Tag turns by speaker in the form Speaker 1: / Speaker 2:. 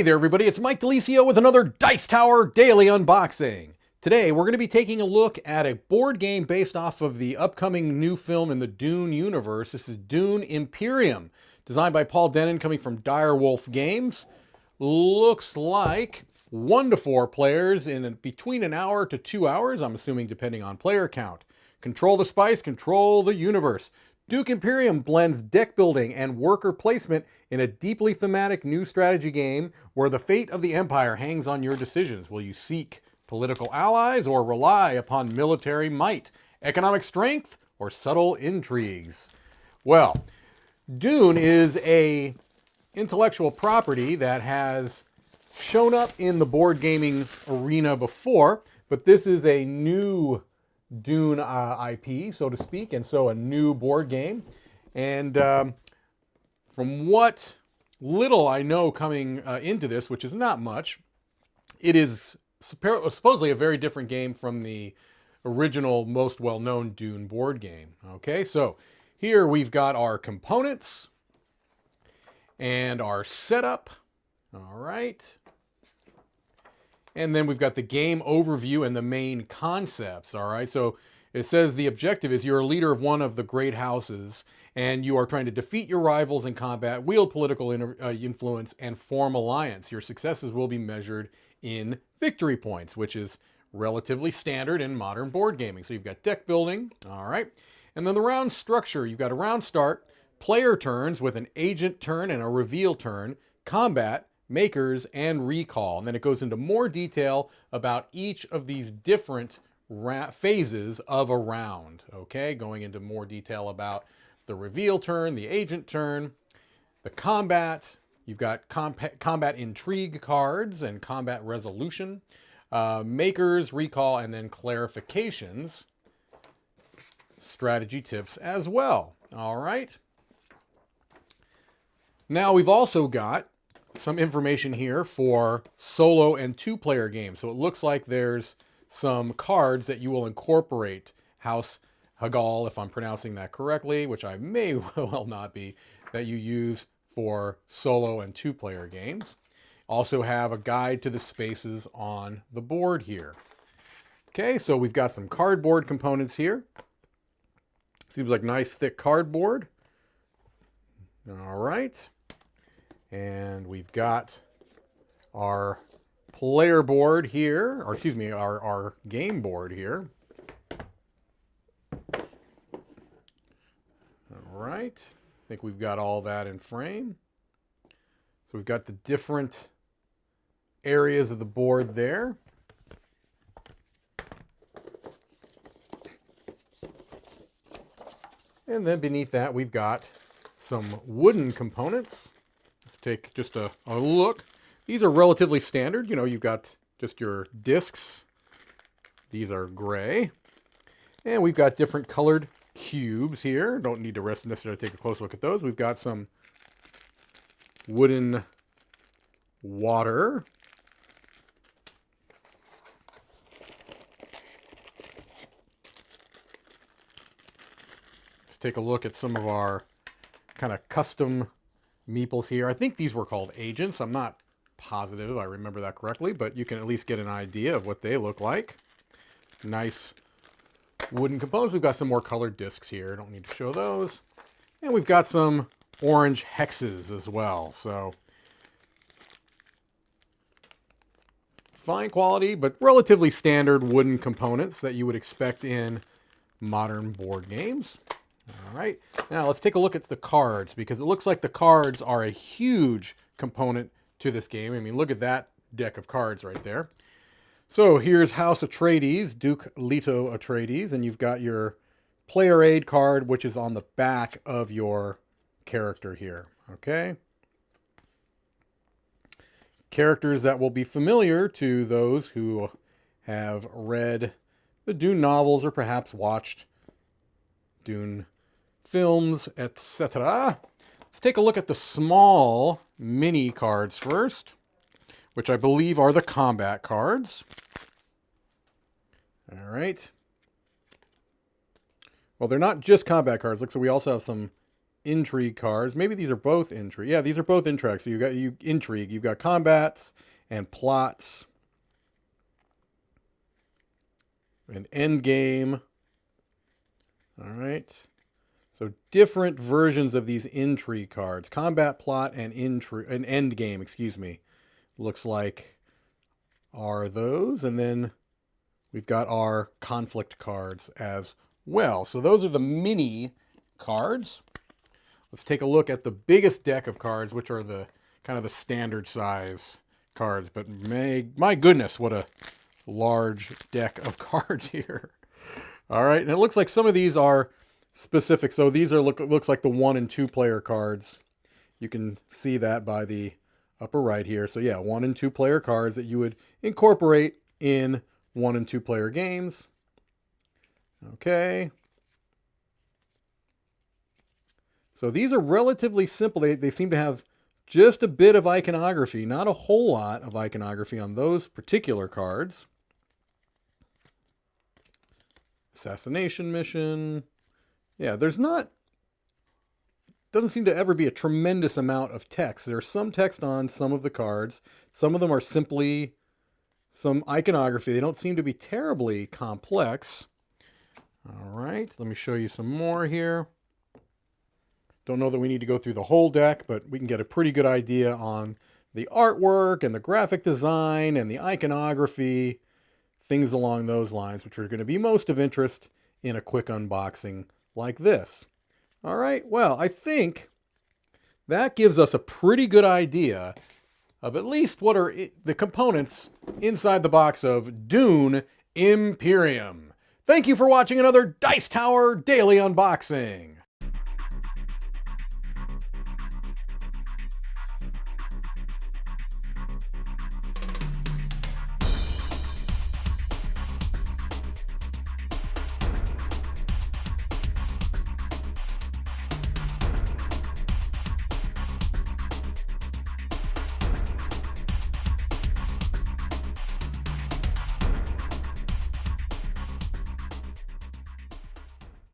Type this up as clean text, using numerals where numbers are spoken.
Speaker 1: Hey there everybody, it's Mike DeLisio with another Dice Tower Daily Unboxing. Today we're going to be taking a look at a board game based off of the upcoming new film in the Dune universe. This is Dune Imperium, designed by Paul Dennen, coming from Direwolf Games. Looks like 1 to 4 players in between an hour to 2 hours, I'm assuming depending on player count. Control the spice, control the universe. Dune Imperium blends deck building and worker placement in a deeply thematic new strategy game where the fate of the Empire hangs on your decisions. Will you seek political allies or rely upon military might, economic strength, or subtle intrigues? Well, Dune is a intellectual property that has shown up in the board gaming arena before, but this is a new Dune IP, so to speak, and so a new board game. And from what little I know coming into this, which is not much, it is supposedly a very different game from the original, most well-known Dune board game. Okay, so here we've got our components and our setup. All right. And then we've got the game overview and the main concepts, all right? So it says the objective is you're a leader of one of the great houses, and you are trying to defeat your rivals in combat, wield political influence, and form alliance. Your successes will be measured in victory points, which is relatively standard in modern board gaming. So you've got deck building, all right? And then the round structure, you've got a round start, player turns with an agent turn and a reveal turn, combat, makers, and recall. And then it goes into more detail about each of these different phases of a round, okay? Going into more detail about the reveal turn, the agent turn, the combat. You've got combat intrigue cards and combat resolution, makers, recall, and then clarifications, strategy tips as well, all right? Now we've also got some information here for solo and 2-player games. So it looks like there's some cards that you will incorporate. House Hagal, if I'm pronouncing that correctly, which I may well not be, that you use for solo and 2-player games. Also have a guide to the spaces on the board here. Okay, so we've got some cardboard components here. Seems like nice thick cardboard. All right. And we've got our player board here, or excuse me, our game board here. All right, I think we've got all that in frame. So we've got the different areas of the board there. And then beneath that, we've got some wooden components. Take just a look. These are relatively standard. You know, you've got just your discs. These are gray. And we've got different colored cubes here. Don't need to necessarily take a close look at those. We've got some wooden water. Let's take a look at some of our kind of custom meeples here. I think these were called agents. I'm not positive if I remember that correctly, but you can at least get an idea of what they look like. Nice wooden components. We've got some more colored discs here. Don't need to show those. And we've got some orange hexes as well. So fine quality, but relatively standard wooden components that you would expect in modern board games. All right, now let's take a look at the cards, because it looks like the cards are a huge component to this game. I mean, look at that deck of cards right there. So here's House Atreides, Duke Leto Atreides, and you've got your player aid card, which is on the back of your character here, okay? Characters that will be familiar to those who have read the Dune novels or perhaps watched Dune films, etc. Let's take a look at the small mini cards first, which I believe are the combat cards. All right. Well, they're not just combat cards. Look, so we also have some intrigue cards. Maybe these are both intrigue. Yeah, these are both intrigue. So you intrigue. You've got combats and plots, an end game. All right. So different versions of these intrigue cards, combat, plot, and an end game. Excuse me. Looks like are those, and then we've got our conflict cards as well. So those are the mini cards. Let's take a look at the biggest deck of cards, which are the kind of the standard size cards. But my goodness, what a large deck of cards here. All right, and it looks like some of these are specific. So these are looks like the 1 and 2 player cards. You can see that by the upper right here. So yeah, 1 and 2 player cards that you would incorporate in 1 and 2 player games. Okay. So these are relatively simple. They seem to have just a bit of iconography, not a whole lot of iconography on those particular cards. Assassination mission. Yeah, doesn't seem to ever be a tremendous amount of text. There's some text on some of the cards. Some of them are simply some iconography. They don't seem to be terribly complex. All right, let me show you some more here. Don't know that we need to go through the whole deck, but we can get a pretty good idea on the artwork and the graphic design and the iconography, things along those lines, which are going to be most of interest in a quick unboxing like this. All right, well, I think that gives us a pretty good idea of at least what are the components inside the box of Dune Imperium. Thank you for watching another Dice Tower Daily Unboxing.